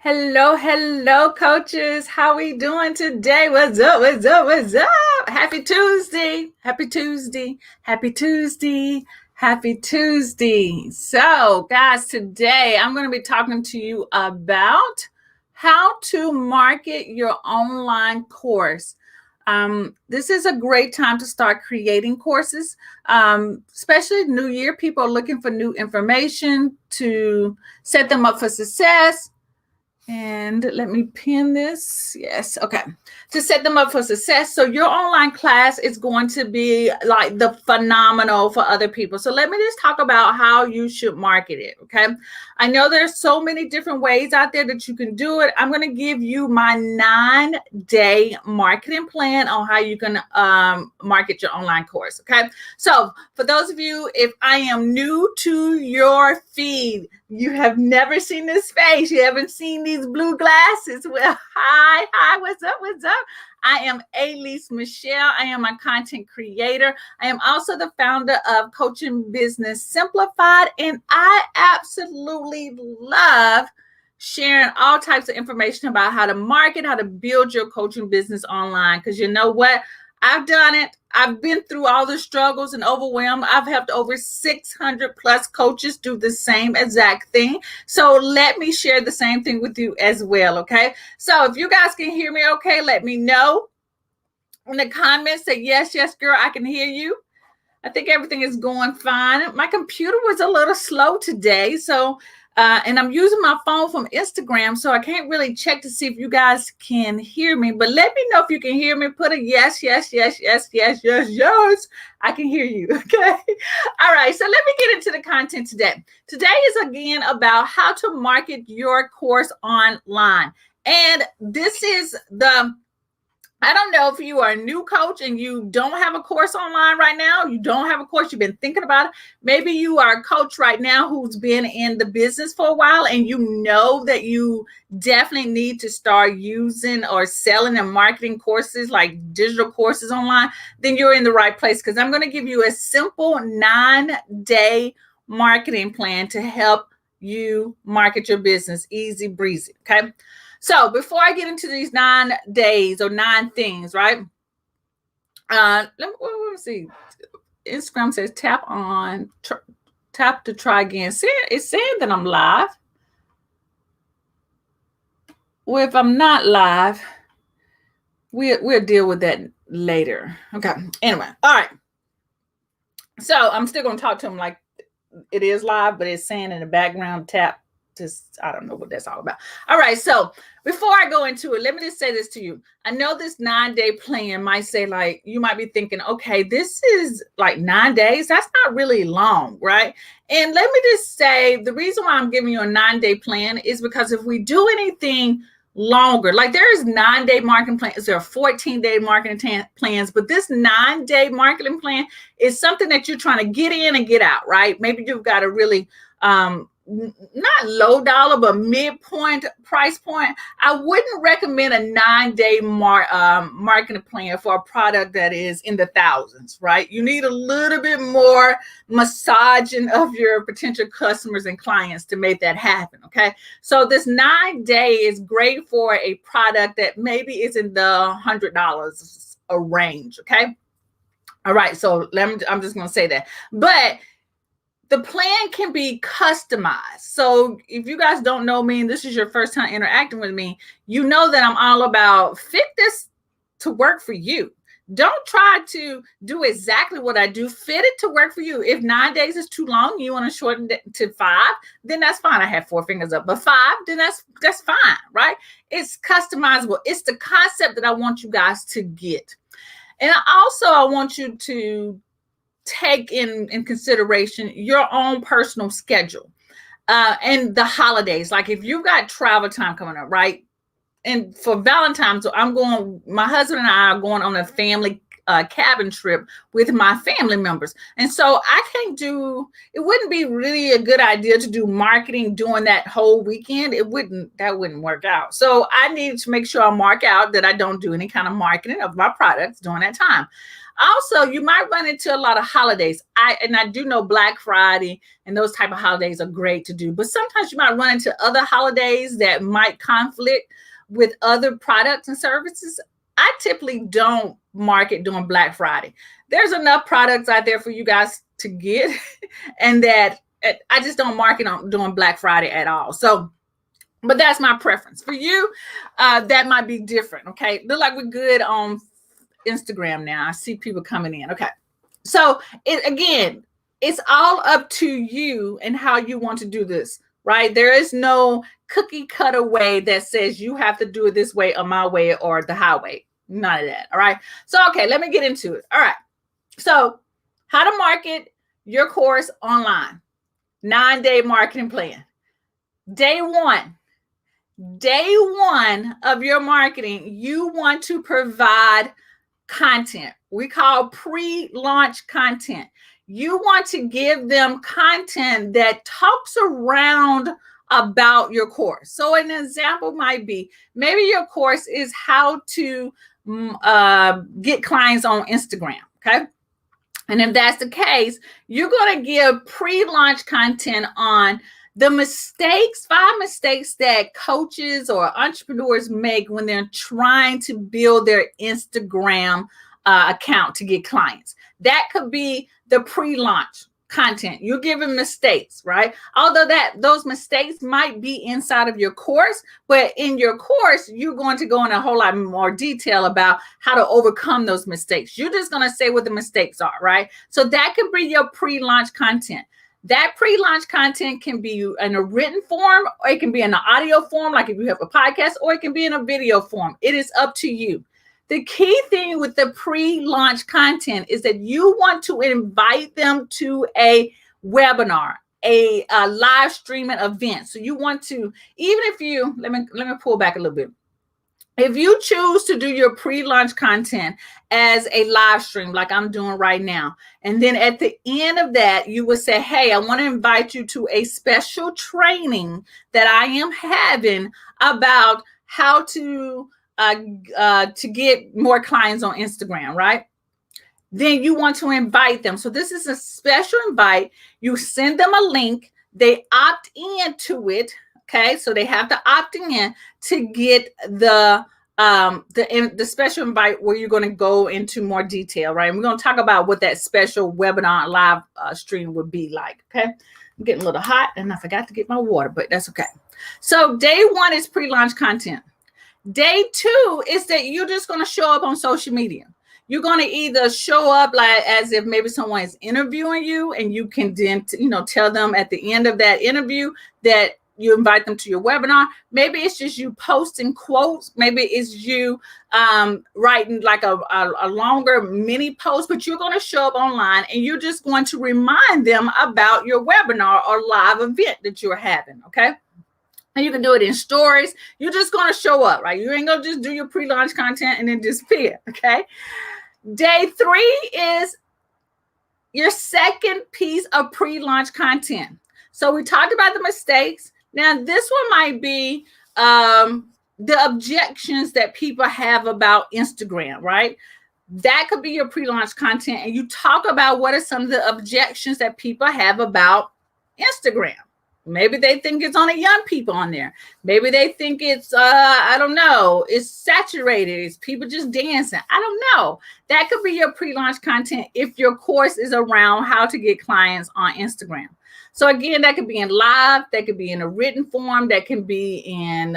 Hello, coaches. How we doing today? What's up? What's up? What's up? Happy Tuesday. Happy Tuesday. Happy Tuesday. Happy Tuesday. So, guys, today I'm going to be talking to you about how to market your online course. This is a great time to start creating courses, especially New Year. People are looking for new information to set them up for success. And let me pin this. Yes. Okay. To set them up for success. So your online class is going to be like the phenomenal for other people. So let me just talk about how you should market it. Okay. I know there's so many different ways out there that you can do it. I'm going to give you my 9-day marketing plan on how you can market your online course. Okay. So for those of you, if I am new to your feed, you have never seen this face. You haven't seen these blue glasses. Well, hi, what's up? I am Elise Michelle. I am a content creator. I am also the founder of Coaching Business Simplified, and I absolutely love sharing all types of information about how to market, how to build your coaching business online. Because you know what? I've done it. I've been through all the struggles and overwhelmed. I've helped over 600 plus coaches do the same exact thing. So let me share the same thing with you as well. Okay. So if you guys can hear me, okay, let me know in the comments. Say, yes, girl, I can hear you. I think everything is going fine. My computer was a little slow today. So, and I'm using my phone from Instagram, so I can't really check to see if you guys can hear me. But let me know if you can hear me. Put a yes. I can hear you. Okay. All right. So let me get into the content today. Today is again about how to market your course online. And this is I don't know if you are a new coach and you don't have a course online right now. You don't have a course. You've been thinking about it. Maybe you are a coach right now who's been in the business for a while and you know that you definitely need to start using or selling and marketing courses like digital courses online. Then you're in the right place because I'm going to give you a simple 9-day marketing plan to help you market your business. Easy breezy. Okay. So before I get into these 9 days or 9 things, right? Let me see. Instagram says tap to try again. It's saying that I'm live. Well, if I'm not live, we'll deal with that later. Okay. Anyway, all right. So I'm still going to talk to them like it is live, but it's saying in the background tap. Just I don't know what that's all about. All right, so before I go into it, let me just say this to you. I know this 9-day plan might say, like, you might be thinking, okay, this is like 9 days. That's not really long, right? And let me just say the reason why I'm giving you a 9-day plan is because if we do anything longer, like there is 9-day marketing plans, there are 14-day marketing plans, but this 9-day marketing plan is something that you're trying to get in and get out, right? Maybe you've got a really not low dollar, but midpoint price point. I wouldn't recommend a 9-day marketing plan for a product that is in the thousands, right? You need a little bit more massaging of your potential customers and clients to make that happen. Okay. So this 9-day is great for a product that maybe is in the $100 a range. Okay. All right. So I'm just going to say that, but the plan can be customized. So if you guys don't know me and this is your first time interacting with me, you know that I'm all about fit this to work for you. Don't try to do exactly what I do. Fit it to work for you. If 9 days is too long, you want to shorten it to 5, then that's fine. I have 4 fingers up, but 5, then that's fine, right? It's customizable. It's the concept that I want you guys to get. And also I want you to take in consideration your own personal schedule and the holidays. Like if you've got travel time coming up, right? And for Valentine's, my husband and I are going on a family cabin trip with my family members. And so it wouldn't be really a good idea to do marketing during that whole weekend. That wouldn't work out. So I needed to make sure I mark out that I don't do any kind of marketing of my products during that time. Also, you might run into a lot of holidays. I do know Black Friday and those type of holidays are great to do, but sometimes you might run into other holidays that might conflict with other products and services. I typically don't market during Black Friday. There's enough products out there for you guys to get, and that I just don't market on during Black Friday at all. So, but that's my preference. For you, that might be different. Okay, look like we're good on Instagram now. I see people coming in. Okay. So it's all up to you and how you want to do this, right? There is no cookie cutter way that says you have to do it this way or my way or the highway. None of that. All right. So, okay, let me get into it. All right. So how to market your course online, 9-day marketing plan. Day one of your marketing, you want to provide content. We call pre-launch content. You want to give them content that talks around about your course. So an example might be, maybe your course is how to get clients on Instagram. Okay. And if that's the case, you're going to give pre-launch content on the 5 mistakes that coaches or entrepreneurs make when they're trying to build their Instagram account to get clients. That could be the pre-launch content. You're giving mistakes, right? Although those mistakes might be inside of your course, but in your course, you're going to go in a whole lot more detail about how to overcome those mistakes. You're just going to say what the mistakes are, right? So that could be your pre-launch content. That pre-launch content can be in a written form, or it can be in an audio form, like if you have a podcast, or it can be in a video form. It is up to you. The key thing with the pre-launch content is that you want to invite them to a webinar, a live streaming event. So you want to, even if you, let me pull back a little bit. If you choose to do your pre-launch content as a live stream, like I'm doing right now, and then at the end of that, you would say, hey, I want to invite you to a special training that I am having about how to get more clients on Instagram, right? Then you want to invite them. So this is a special invite. You send them a link. They opt into it. Okay, so they have to opt in to get the special invite where you're going to go into more detail, right? And we're going to talk about what that special webinar live stream would be like. Okay, I'm getting a little hot and I forgot to get my water, but that's okay. So day one is pre-launch content. Day two is that you're just going to show up on social media. You're going to either show up like as if maybe someone is interviewing you, and you can then tell them at the end of that interview that you invite them to your webinar. Maybe it's just you posting quotes. Maybe it's you writing like a longer mini post, but you're going to show up online and you're just going to remind them about your webinar or live event that you're having. Okay. And you can do it in stories. You're just going to show up, right? You ain't going to just do your pre-launch content and then disappear. Okay. Day three is your second piece of pre-launch content. So we talked about the mistakes. Now, this one might be the objections that people have about Instagram, right? That could be your pre-launch content. And you talk about what are some of the objections that people have about Instagram. Maybe they think it's only young people on there. Maybe they think it's, I don't know, it's saturated. It's people just dancing. I don't know. That could be your pre-launch content if your course is around how to get clients on Instagram. So again, that could be in live, that could be in a written form, that can be in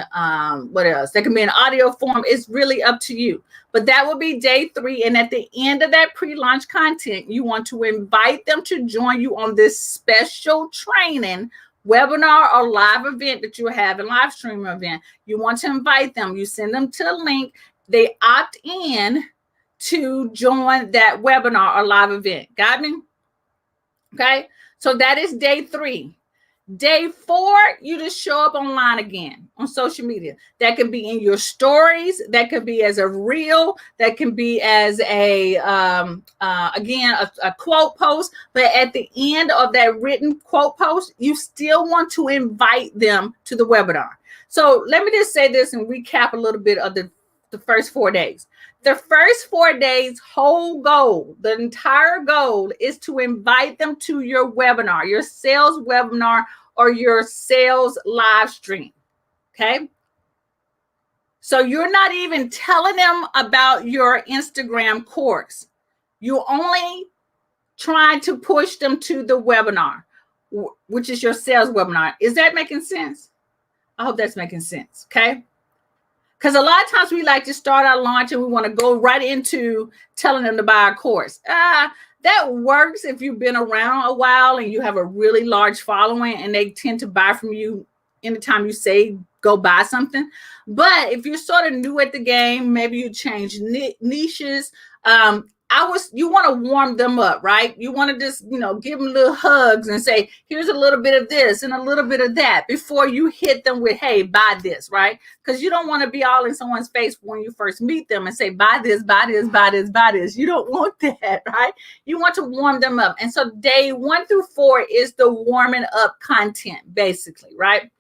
what else? That can be in audio form. It's really up to you. But that will be day three. And at the end of that pre-launch content, you want to invite them to join you on this special training, webinar, or live event that you have, a live stream event. You want to invite them. You send them to the link. They opt in to join that webinar or live event. Got me? Okay. So that is day three. Day 4, you just show up online again on social media. That could be in your stories. That could be as a reel. That can be as a again a quote post. But at the end of that written quote post, you still want to invite them to the webinar. So let me just say this and recap a little bit of the first 4 days. The first 4 days, whole goal, the entire goal is to invite them to your webinar, your sales webinar, or your sales live stream. Okay. So you're not even telling them about your Instagram course. You're only trying to push them to the webinar, which is your sales webinar. Is that making sense? I hope that's making sense. Okay. Because a lot of times we like to start our launch and we want to go right into telling them to buy a course. That works if you've been around a while and you have a really large following and they tend to buy from you anytime you say go buy something. But if you're sort of new at the game, maybe you change niches. You want to warm them up, right? You want to just, give them little hugs and say, here's a little bit of this and a little bit of that before you hit them with, hey, buy this, right? Because you don't want to be all in someone's face when you first meet them and say, buy this, buy this, buy this, buy this. You don't want that, right? You want to warm them up. And so day 1 through 4 is the warming up content, basically, right?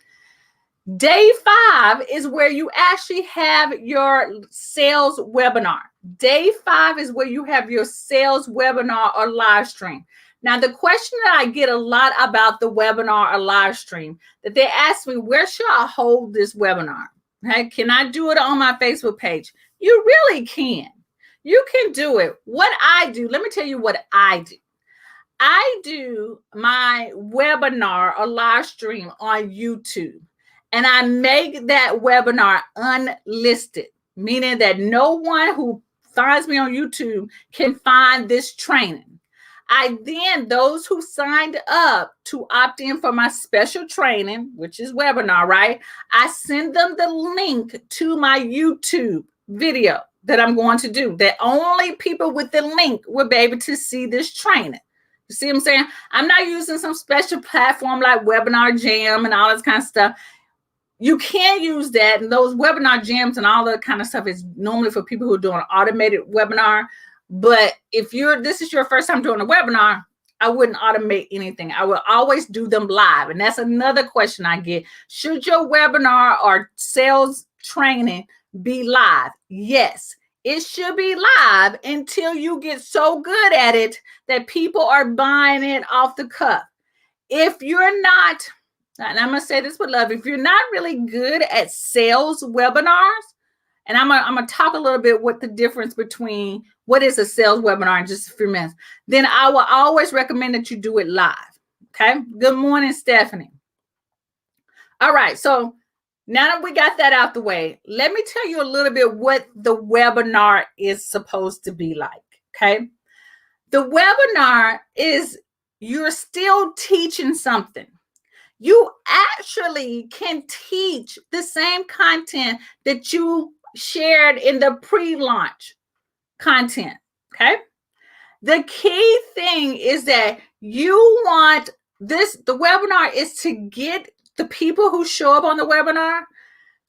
Day 5 is where you actually have your sales webinar. Day 5 is where you have your sales webinar or live stream. Now, the question that I get a lot about the webinar or live stream, that they ask me, where should I hold this webinar? Okay, can I do it on my Facebook page? You really can. You can do it. What I do, let me tell you what I do. I do my webinar or live stream on YouTube. And I make that webinar unlisted, meaning that no one who finds me on YouTube can find this training. Those who signed up to opt in for my special training, which is webinar, right? I send them the link to my YouTube video that I'm going to do, that only people with the link will be able to see this training. You see what I'm saying? I'm not using some special platform like Webinar Jam and all this kind of stuff. You can use that, and those webinar jams and all that kind of stuff is normally for people who are doing an automated webinar. But if this is your first time doing a webinar, I wouldn't automate anything. I will always do them live. And that's another question I get. Should your webinar or sales training be live? Yes, it should be live until you get so good at it that people are buying it off the cuff. If you're not, and I'm going to say this with love, if you're not really good at sales webinars, and I'm going to talk a little bit what the difference between what is a sales webinar in just a few minutes, then I will always recommend that you do it live. Okay. Good morning, Stephanie. All right. So now that we got that out the way, let me tell you a little bit what the webinar is supposed to be like. Okay. The webinar is you're still teaching something. You actually can teach the same content that you shared in the pre-launch content, okay? The key thing is that you want the webinar is to get the people who show up on the webinar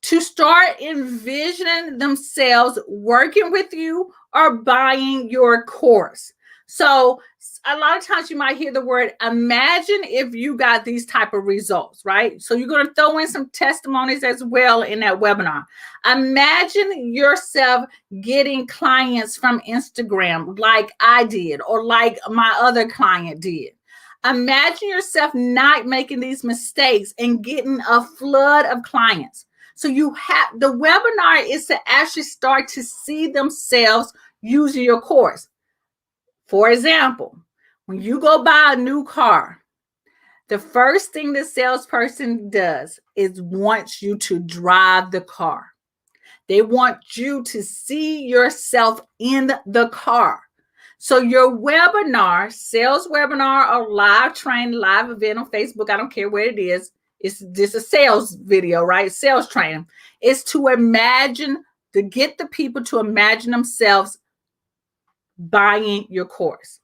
to start envisioning themselves working with you or buying your course. So a lot of times you might hear the word, imagine if you got these type of results, right? So you're going to throw in some testimonies as well in that webinar. Imagine yourself getting clients from Instagram like I did or like my other client did. Imagine yourself not making these mistakes and getting a flood of clients. So the webinar is to actually start to see themselves using your course. For example, when you go buy a new car, the first thing the salesperson does is wants you to drive the car. They want you to see yourself in the car. So your webinar, sales webinar or live training, live event on Facebook, I don't care where it is. It's just a sales video, right? Sales training. It's to get the people to imagine themselves buying your course.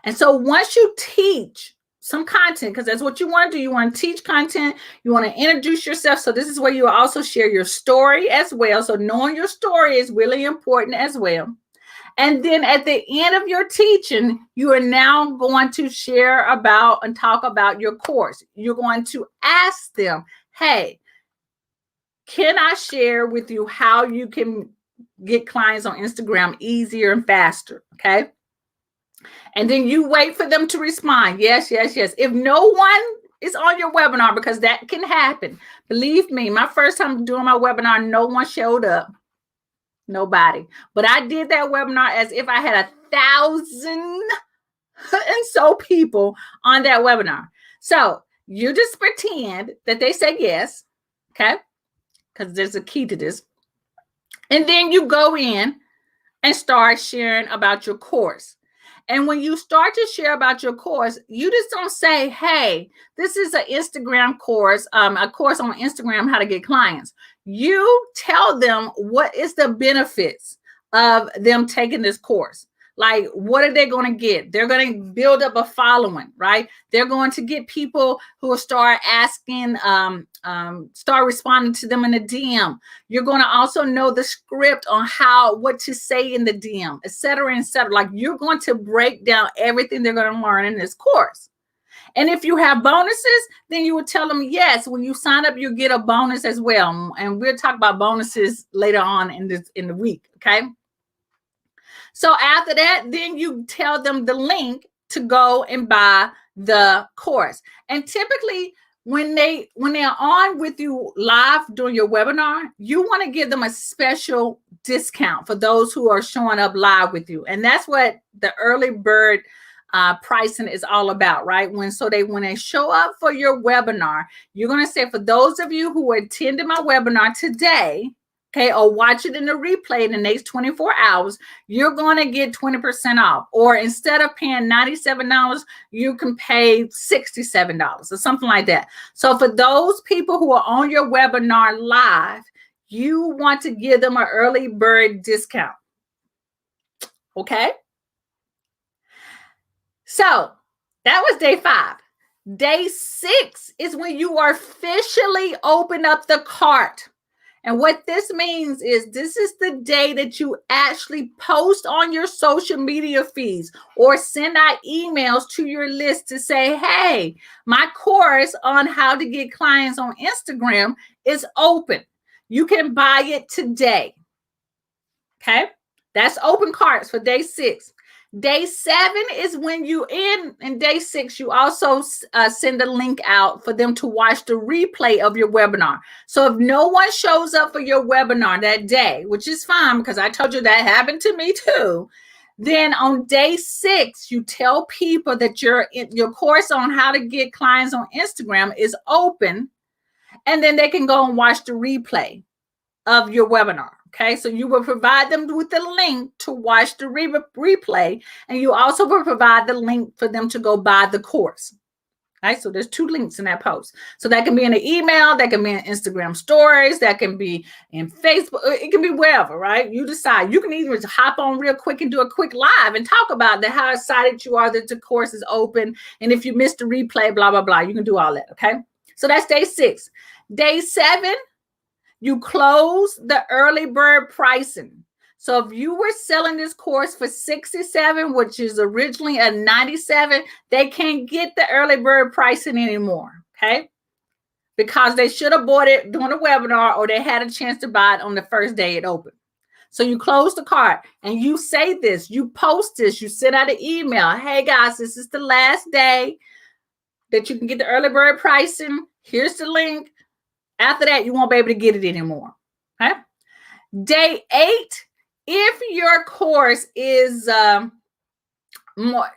And so once you teach some content, because that's what you want to do. You want to teach content. You want to introduce yourself. So this is where you also share your story as well. So knowing your story is really important as well. And then at the end of your teaching, you are now going to share about and talk about your course. You're going to ask them, hey, can I share with you how you can get clients on Instagram easier and faster? Okay. And then you wait for them to respond. Yes, yes, yes. If no one is on your webinar, because that can happen. Believe me, my first time doing my webinar, no one showed up. Nobody. But I did that webinar as if I had 1,000 and so people on that webinar. So you just pretend that they say yes, okay? Because there's a key to this. And then you go in and start sharing about your course. And when you start to share about your course, you just don't say, hey, this is an Instagram course, a course on Instagram, how to get clients. You tell them what is the benefits of them taking this course. Like, what are they going to get? They're going to build up a following, right? They're going to get people who will start asking, start responding to them in the DM. You're going to also know the script on what to say in the DM, et cetera, et cetera. Like, you're going to break down everything they're going to learn in this course. And if you have bonuses, then you would tell them, yes, when you sign up, you get a bonus as well. And we'll talk about bonuses later on in the week, okay? So after that, then you tell them the link to go and buy the course. And typically, when they're on with you live during your webinar, you want to give them a special discount for those who are showing up live with you. And that's what the early bird pricing is all about, right? When they show up for your webinar, you're going to say, for those of you who attended my webinar today, okay, or watch it in the replay in the next 24 hours, you're going to get 20% off. Or instead of paying $97, you can pay $67 or something like that. So for those people who are on your webinar live, you want to give them an early bird discount. Okay? So that was day 5. Day 6 is when you officially open up the cart. And what this means is this is the day that you actually post on your social media feeds or send out emails to your list to say, hey, my course on how to get clients on Instagram is open. You can buy it today. Okay, that's open carts for day 6. Day 7 is when you in day 6, you also send a link out for them to watch the replay of your webinar. So if no one shows up for your webinar that day, which is fine because I told you that happened to me too, then on day 6, you tell people that your course on how to get clients on Instagram is open, and then they can go and watch the replay of your webinar. Okay, so you will provide them with the link to watch the replay, and you also will provide the link for them to go buy the course. Okay, so there's 2 links in that post. So that can be in an email, that can be in Instagram stories, that can be in Facebook, it can be wherever, right? You decide. You can even hop on real quick and do a quick live and talk about how excited you are that the course is open, and if you missed the replay, blah, blah, blah. You can do all that, okay? So that's day 6. Day 7, you close the early bird pricing. So if you were selling this course for $67, which is originally a $97, they can't get the early bird pricing anymore, okay? Because they should have bought it during the webinar, or they had a chance to buy it on the first day it opened. So you close the cart and you say this, you post this, you send out an email. Hey guys, this is the last day that you can get the early bird pricing. Here's the link. After that, you won't be able to get it anymore. Okay. Day 8, if your course is more,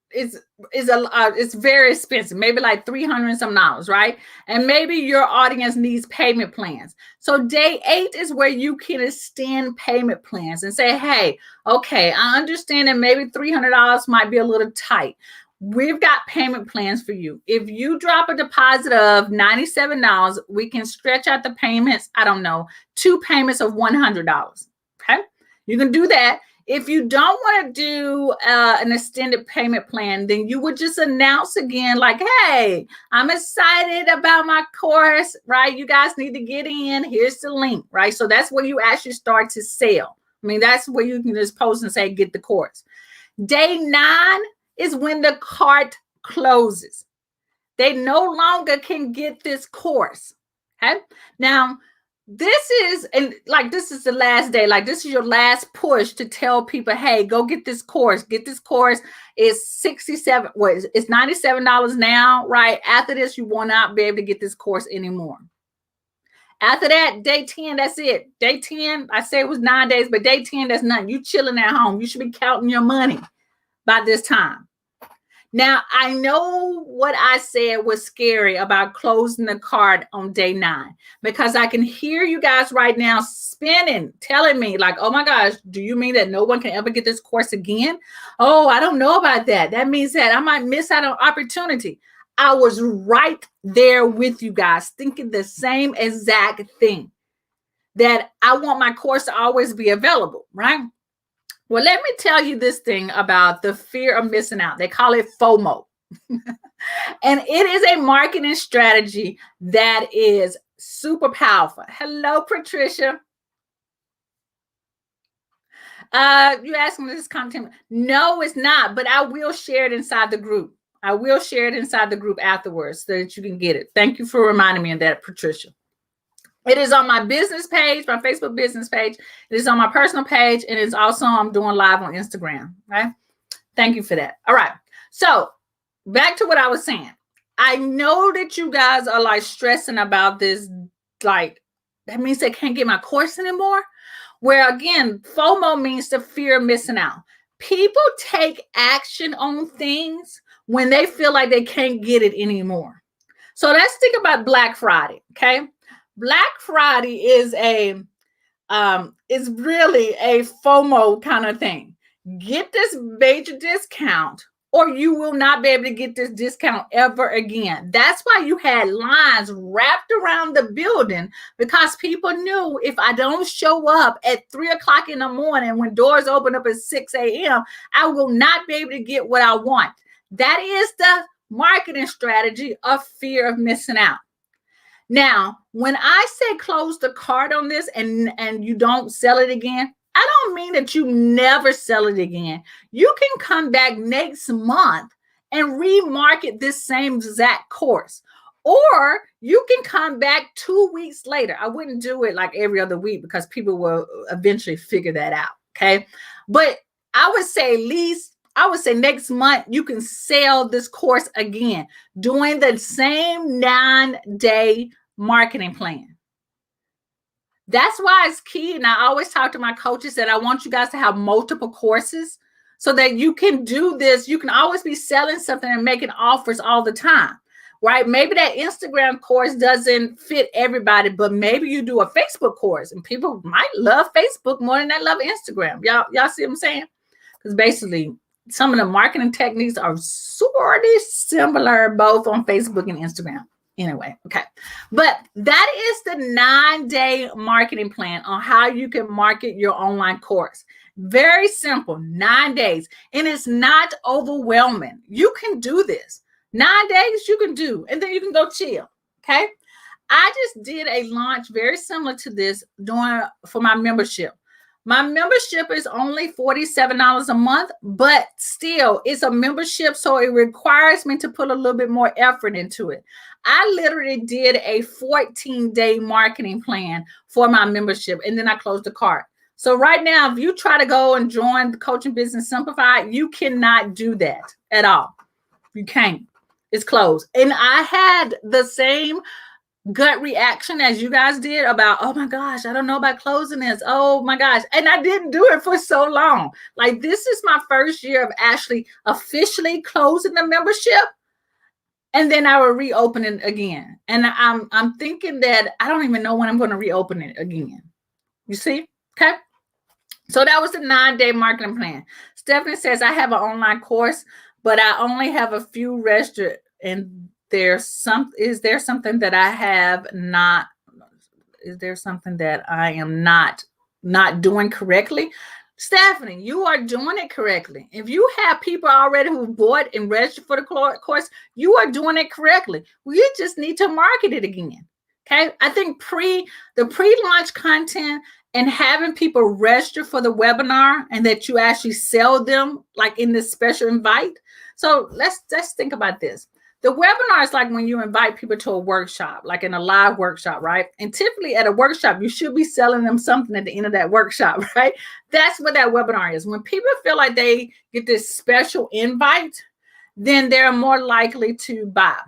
it's very expensive, maybe like $300 and some, right? And maybe your audience needs payment plans. So day 8 is where you can extend payment plans and say, hey, okay, I understand that maybe $300 might be a little tight. We've got payment plans for you. If you drop a deposit of $97, we can stretch out the payments, I don't know, 2 payments of $100. Okay. You can do that. If you don't want to do an extended payment plan, then you would just announce again, like, hey, I'm excited about my course, right? You guys need to get in. Here's the link, right? So that's where you actually start to sell. I mean, that's where you can just post and say, get the course. Day 9 is when the cart closes. They no longer can get this course. Okay. Now, this is the last day. Like, this is your last push to tell people, hey, go get this course. Get this course. It's $67. It's $97 now, right? After this, you will not be able to get this course anymore. After that, day 10, that's it. Day 10, I say it was 9 days, but day 10, that's nothing. You chilling at home. You should be counting your money by this time. Now, I know what I said was scary about closing the cart on day 9, because I can hear you guys right now spinning, telling me like, oh my gosh, do you mean that no one can ever get this course again? Oh, I don't know about that. That means that I might miss out on opportunity. I was right there with you guys thinking the same exact thing, that I want my course to always be available, right? Well, let me tell you this thing about the fear of missing out. They call it FOMO. And it is a marketing strategy that is super powerful. Hello, Patricia. You asking this content? No, it's not, but I will share it inside the group. I will share it inside the group afterwards so that you can get it. Thank you for reminding me of that, Patricia. It is on my business page, my Facebook business page. It is on my personal page, and it's also I'm doing live on Instagram. Right? Thank you for that. All right. So back to what I was saying. I know that you guys are like stressing about this. Like, that means they can't get my course anymore. Where again, FOMO means the fear of missing out. People take action on things when they feel like they can't get it anymore. So let's think about Black Friday. Okay. Black Friday is really a FOMO kind of thing. Get this major discount, or you will not be able to get this discount ever again. That's why you had lines wrapped around the building, because people knew if I don't show up at 3:00 in the morning when doors open up at 6 a.m., I will not be able to get what I want. That is the marketing strategy of fear of missing out. Now, when I say close the cart on this and you don't sell it again, I don't mean that you never sell it again. You can come back next month and remarket this same exact course. Or you can come back 2 weeks later. I wouldn't do it like every other week because people will eventually figure that out. Okay. But I would say next month you can sell this course again, doing the same 9-day marketing plan. That's why it's key. And I always talk to my coaches that I want you guys to have multiple courses so that you can do this. You can always be selling something and making offers all the time, right? Maybe that Instagram course doesn't fit everybody, but maybe you do a Facebook course and people might love Facebook more than they love Instagram. Y'all see what I'm saying? Because basically, some of the marketing techniques are sort of similar both on Facebook and Instagram. Anyway, okay. But that is the 9-day marketing plan on how you can market your online course. Very simple, 9 days. And it's not overwhelming. You can do this. 9 days you can do, and then you can go chill. Okay. I just did a launch very similar to this for my membership. My membership is only $47 a month, but still it's a membership. So it requires me to put a little bit more effort into it. I literally did a 14-day marketing plan for my membership, and then I closed the cart. So right now, if you try to go and join the Coaching Business Simplified, you cannot do that at all. You can't. It's closed. And I had the same gut reaction as you guys did about, oh my gosh, I don't know about closing this. Oh my gosh. And I didn't do it for so long. Like, this is my first year of actually officially closing the membership. And then I will reopen it again. And I'm thinking that I don't even know when I'm going to reopen it again. You see? Okay. So that was the 9-day marketing plan. Stephanie says, I have an online course, but I only have a few registered, and is there something that I am not doing correctly? Stephanie, you are doing it correctly. If you have people already who bought and registered for the course, you are doing it correctly. We just need to market it again. Okay. I think the pre-launch content and having people register for the webinar and that you actually sell them like in this special invite. So let's think about this. The webinar is like when you invite people to a workshop, like in a live workshop, right? And typically at a workshop, you should be selling them something at the end of that workshop, right? That's what that webinar is. When people feel like they get this special invite, then they're more likely to buy.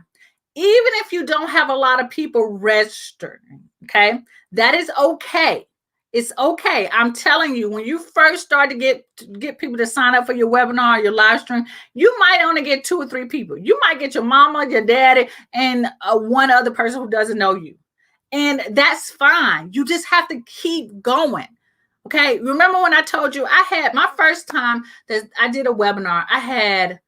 Even if you don't have a lot of people registered, okay? That is okay. It's okay. I'm telling you, when you first start to get people to sign up for your webinar, your live stream, you might only get 2 or 3 people. You might get your mama, your daddy, and one other person who doesn't know you. And that's fine. You just have to keep going. Okay. Remember when I told you I had my first time that I did a webinar, I had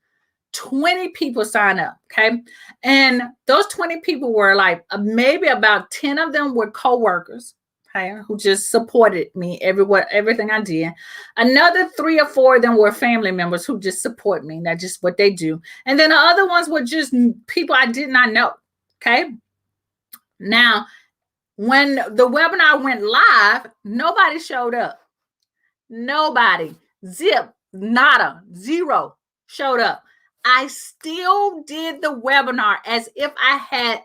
20 people sign up. Okay. And those 20 people were like, maybe about 10 of them were coworkers. Okay, who just supported me everything I did. Another 3 or 4 of them were family members who just support me. That's just what they do. And then the other ones were just people I did not know. Okay. Now, when the webinar went live, nobody showed up. Nobody. Zip, nada, zero showed up. I still did the webinar as if I had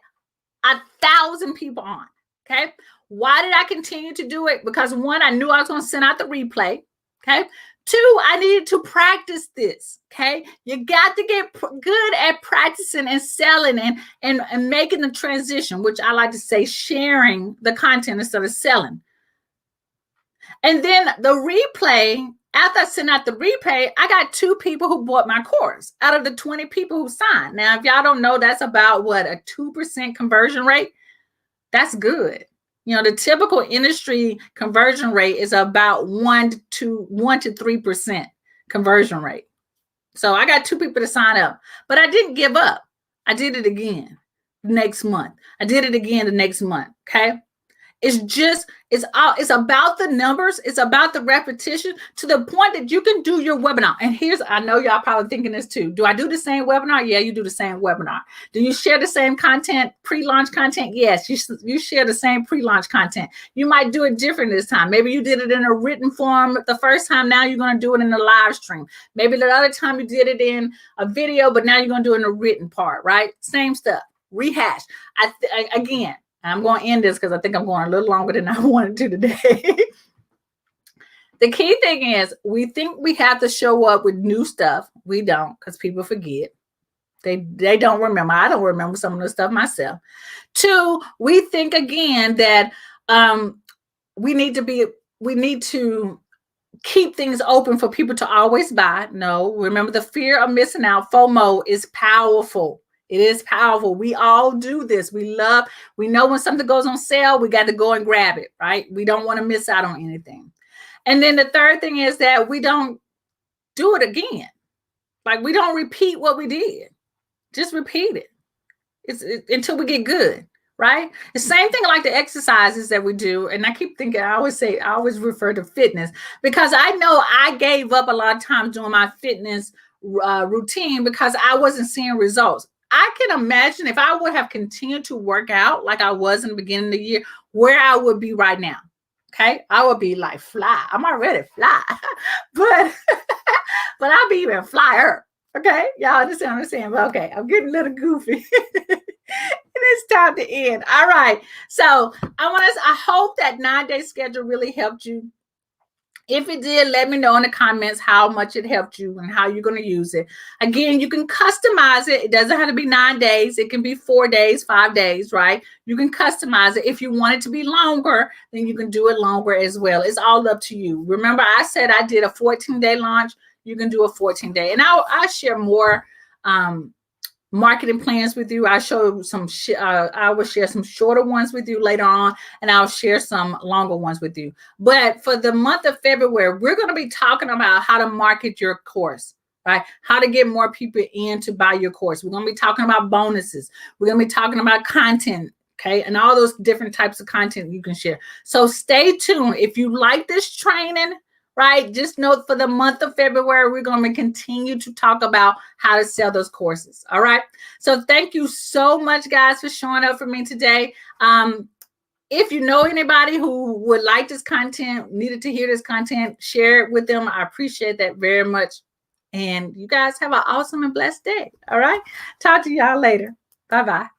1,000 people on. Okay. Why did I continue to do it? Because 1, I knew I was going to send out the replay. Okay. 2, I needed to practice this. Okay. You got to get good at practicing and selling and making the transition, which I like to say sharing the content instead of selling. And then the replay, after I sent out the replay, I got 2 people who bought my course out of the 20 people who signed. Now, if y'all don't know, that's about what, a 2% conversion rate. That's good. You know, the typical industry conversion rate is about 1 to 3% conversion rate. So I got 2 people to sign up, but I didn't give up. I did it again next month. I did it again the next month. Okay. It's about the numbers. It's about the repetition to the point that you can do your webinar. And I know y'all probably thinking this too. Do I do the same webinar? Yeah, you do the same webinar. Do you share the same content, pre-launch content? Yes, you share the same pre-launch content. You might do it different this time. Maybe you did it in a written form the first time. Now you're going to do it in a live stream. Maybe the other time you did it in a video, but now you're going to do it in a written part, right? Same stuff. Rehash. Again, I'm going to end this because I think I'm going a little longer than I wanted to today. The key thing is we think we have to show up with new stuff. We don't, because people forget. They don't remember. I don't remember some of the stuff myself. 2, we think again that we need to keep things open for people to always buy. No, remember the fear of missing out. FOMO is powerful. It is powerful. We all do this. We know when something goes on sale, we got to go and grab it, right? We don't want to miss out on anything. And then the third thing is that we don't do it again. Like we don't repeat what we did. Just repeat it. Until we get good, right? The same thing like the exercises that we do. And I keep thinking, I always refer to fitness because I know I gave up a lot of times doing my fitness routine because I wasn't seeing results. I can imagine if I would have continued to work out like I was in the beginning of the year, where I would be right now. Okay. I would be like fly. I'm already fly, but I'll be even flyer. Okay. Y'all understand what I'm saying? But okay. I'm getting a little goofy. And it's time to end. All right. So I hope that 9-day schedule really helped you. If it did, let me know in the comments how much it helped you and how you're going to use it. Again, you can customize it. It doesn't have to be 9 days. It can be 4 days, 5 days, right? You can customize it. If you want it to be longer, then you can do it longer as well. It's all up to you. Remember, I said I did a 14-day launch. You can do a 14-day. And I'll share more marketing plans with you. I show some. I will share some shorter ones with you later on, and I'll share some longer ones with you. But for the month of February, we're going to be talking about how to market your course, right? How to get more people in to buy your course. We're going to be talking about bonuses. We're going to be talking about content, okay, and all those different types of content you can share. So stay tuned. If you like this training, right? Just know for the month of February, we're going to continue to talk about how to sell those courses. All right. So thank you so much, guys, for showing up for me today. If you know anybody who would like this content, needed to hear this content, share it with them. I appreciate that very much. And you guys have an awesome and blessed day. All right. Talk to y'all later. Bye-bye.